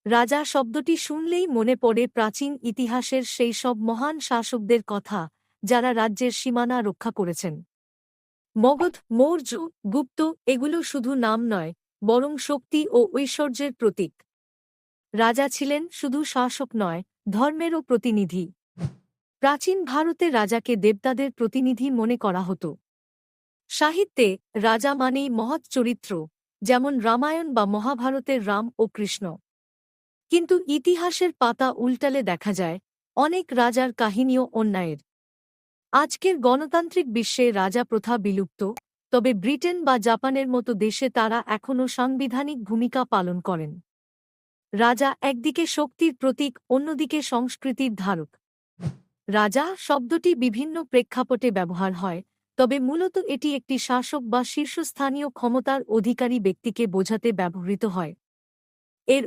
রাজা শব্দটি শুনলেই মনে পড়ে প্রাচীন ইতিহাসের সেই সব মহান শাসকদের কথা যারা রাজ্যের সীমানা রক্ষা করেছেন। মগধ, মৌর্য, গুপ্ত এগুলো শুধু নাম নয়, বরং শক্তি ও ঐশ্বর্যের প্রতীক। রাজা ছিলেন শুধু শাসক নয়, ধর্মেরও প্রতিনিধি। প্রাচীন ভারতে রাজাকে দেবতাদের প্রতিনিধি মনে করা হতো। সাহিত্যে রাজা মানেই মহৎ চরিত্র, যেমন রামায়ণ বা মহাভারতের রাম ও কৃষ্ণ। কিন্তু ইতিহাসের পাতা উল্টালে দেখা যায় অনেক রাজার কাহিনীও অন্যায়ের। আজকের গণতান্ত্রিক বিশ্বে রাজা প্রথা বিলুপ্ত, তবে ব্রিটেন বা জাপানের মতো দেশে তারা এখনও সাংবিধানিক ভূমিকা পালন করেন। রাজা একদিকে শক্তির প্রতীক, অন্যদিকে সংস্কৃতির ধারক। রাজা শব্দটি বিভিন্ন প্রেক্ষাপটে ব্যবহার হয়, তবে মূলত এটি একটি শাসক বা শীর্ষস্থানীয় ক্ষমতার অধিকারী ব্যক্তিকে বোঝাতে ব্যবহৃত হয়।